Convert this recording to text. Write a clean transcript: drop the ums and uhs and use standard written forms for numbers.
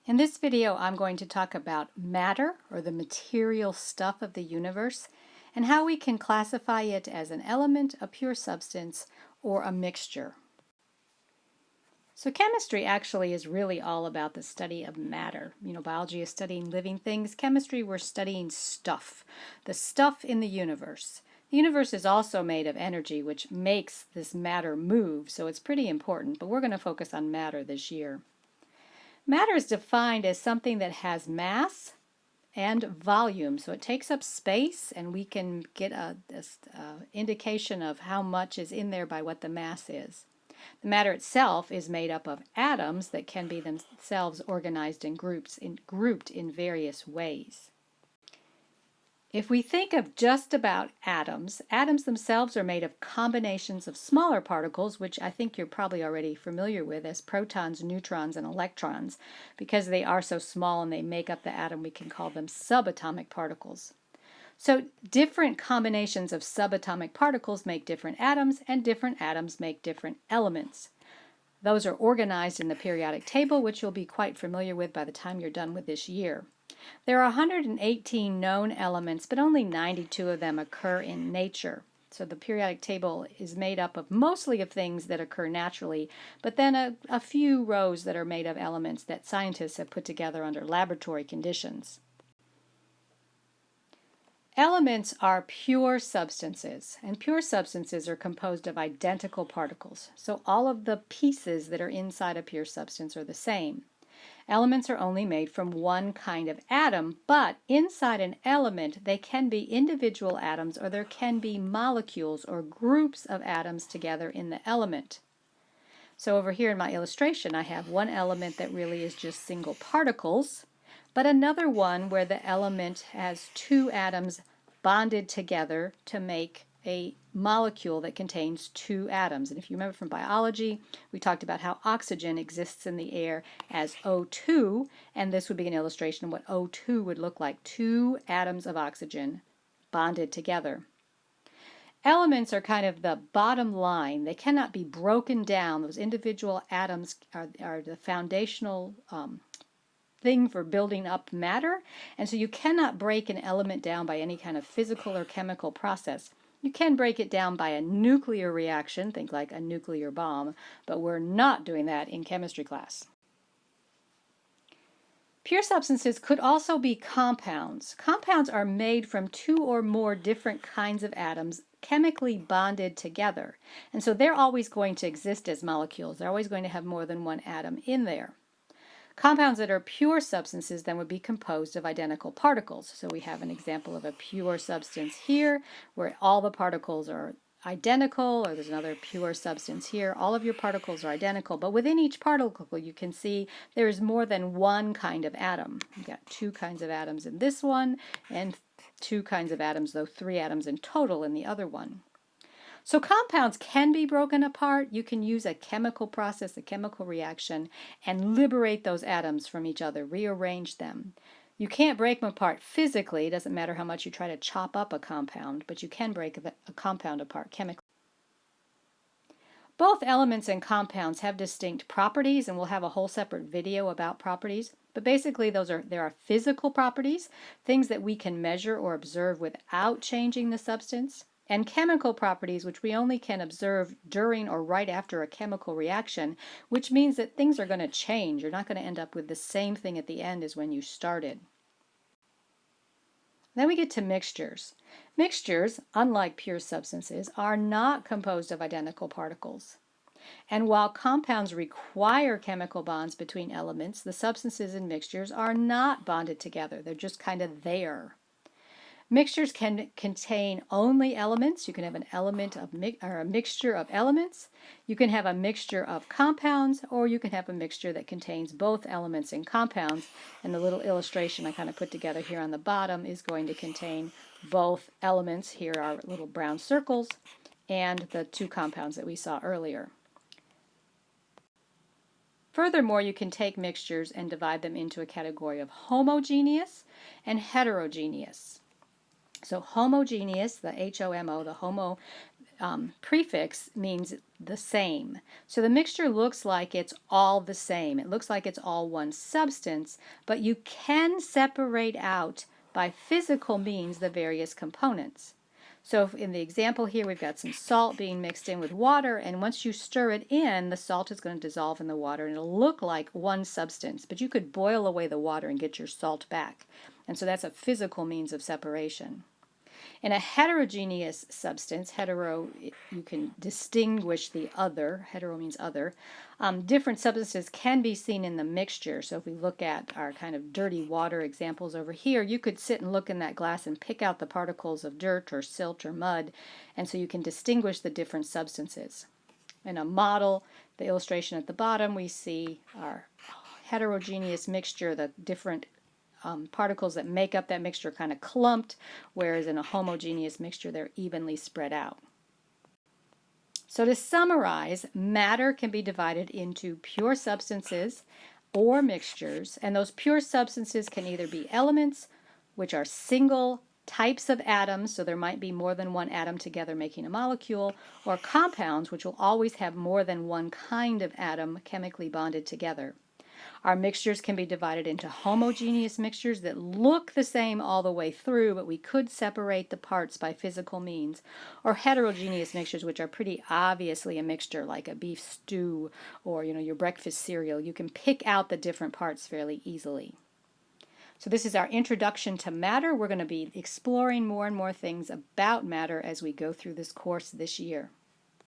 In this video, I'm going to talk about matter, or the material stuff of the universe, and how we can classify it as an element, a pure substance, or a mixture. So chemistry actually is really all about the study of matter. Biology is studying living things. Chemistry, we're studying stuff, the stuff in the universe. The universe is also made of energy, which makes this matter move, so it's pretty important, but we're going to focus on matter this year. Matter is defined as something that has mass and volume, so it takes up space, and we can get an indication of how much is in there by what the mass is. The matter itself is made up of atoms that can be themselves organized in groups, grouped in various ways. If we think of just about atoms, atoms themselves are made of combinations of smaller particles, which I think you're probably already familiar with as protons, neutrons, and electrons. Because they are so small and they make up the atom, we can call them subatomic particles. So different combinations of subatomic particles make different atoms, and different atoms make different elements. Those are organized in the periodic table, which you'll be quite familiar with by the time you're done with this year. There are 118 known elements, but only 92 of them occur in nature. So the periodic table is made up of mostly of things that occur naturally, but then a few rows that are made of elements that scientists have put together under laboratory conditions. Elements are pure substances, and pure substances are composed of identical particles. So all of the pieces that are inside a pure substance are the same. Elements are only made from one kind of atom, but inside an element they can be individual atoms, or there can be molecules or groups of atoms together in the element. So over here in my illustration I have one element that really is just single particles, but another one where the element has two atoms bonded together to make a molecule that contains two atoms. And if you remember from biology, we talked about how oxygen exists in the air as O2, and this would be an illustration of what O2 would look like, two atoms of oxygen bonded together. Elements are kind of the bottom line. They cannot be broken down. Those individual atoms are the foundational thing for building up matter, and so you cannot break an element down by any kind of physical or chemical process. You can break it down by a nuclear reaction, think like a nuclear bomb, but we're not doing that in chemistry class. Pure substances could also be compounds. Compounds are made from two or more different kinds of atoms chemically bonded together, and so they're always going to exist as molecules. They're always going to have more than one atom in there. Compounds that are pure substances then would be composed of identical particles. So we have an example of a pure substance here where all the particles are identical, or there's another pure substance here. All of your particles are identical, but within each particle you can see there is more than one kind of atom. You've got two kinds of atoms in this one, and two kinds of atoms, though three atoms in total in the other one. So compounds can be broken apart. You can use a chemical process, a chemical reaction, and liberate those atoms from each other, rearrange them. You can't break them apart physically. It doesn't matter how much you try to chop up a compound, but you can break a compound apart chemically. Both elements and compounds have distinct properties, and we'll have a whole separate video about properties. But basically there are physical properties, things that we can measure or observe without changing the substance, and chemical properties which we only can observe during or right after a chemical reaction, which means that things are going to change. You're not going to end up with the same thing at the end as when you started. Then we get to mixtures. Mixtures, unlike pure substances, are not composed of identical particles. And while compounds require chemical bonds between elements, the substances in mixtures are not bonded together. They're just kind of there. Mixtures can contain only elements. You can have an element of or a mixture of elements. You can have a mixture of compounds, or you can have a mixture that contains both elements and compounds. And the little illustration I kind of put together here on the bottom is going to contain both elements. Here are little brown circles, and the two compounds that we saw earlier. Furthermore, you can take mixtures and divide them into a category of homogeneous and heterogeneous. So homogeneous, the HOMO, the homo, prefix means the same. So the mixture looks like it's all the same. It looks like it's all one substance, but you can separate out by physical means the various components. So in the example here, we've got some salt being mixed in with water, and once you stir it in, the salt is going to dissolve in the water, and it'll look like one substance, but you could boil away the water and get your salt back. And so that's a physical means of separation. In a heterogeneous substance, hetero, you can distinguish the other, hetero means other, different substances can be seen in the mixture. So if we look at our kind of dirty water examples over here, you could sit and look in that glass and pick out the particles of dirt or silt or mud, and so you can distinguish the different substances. In a model, the illustration at the bottom, we see our heterogeneous mixture, the different particles that make up that mixture kind of clumped, whereas in a homogeneous mixture they're evenly spread out. So to summarize, matter can be divided into pure substances or mixtures, and those pure substances can either be elements, which are single types of atoms, so there might be more than one atom together making a molecule, or compounds, which will always have more than one kind of atom chemically bonded together. Our mixtures can be divided into homogeneous mixtures that look the same all the way through, but we could separate the parts by physical means, or heterogeneous mixtures, which are pretty obviously a mixture, like a beef stew or your breakfast cereal. You can pick out the different parts fairly easily. So this is our introduction to matter. We're going to be exploring more and more things about matter as we go through this course this year.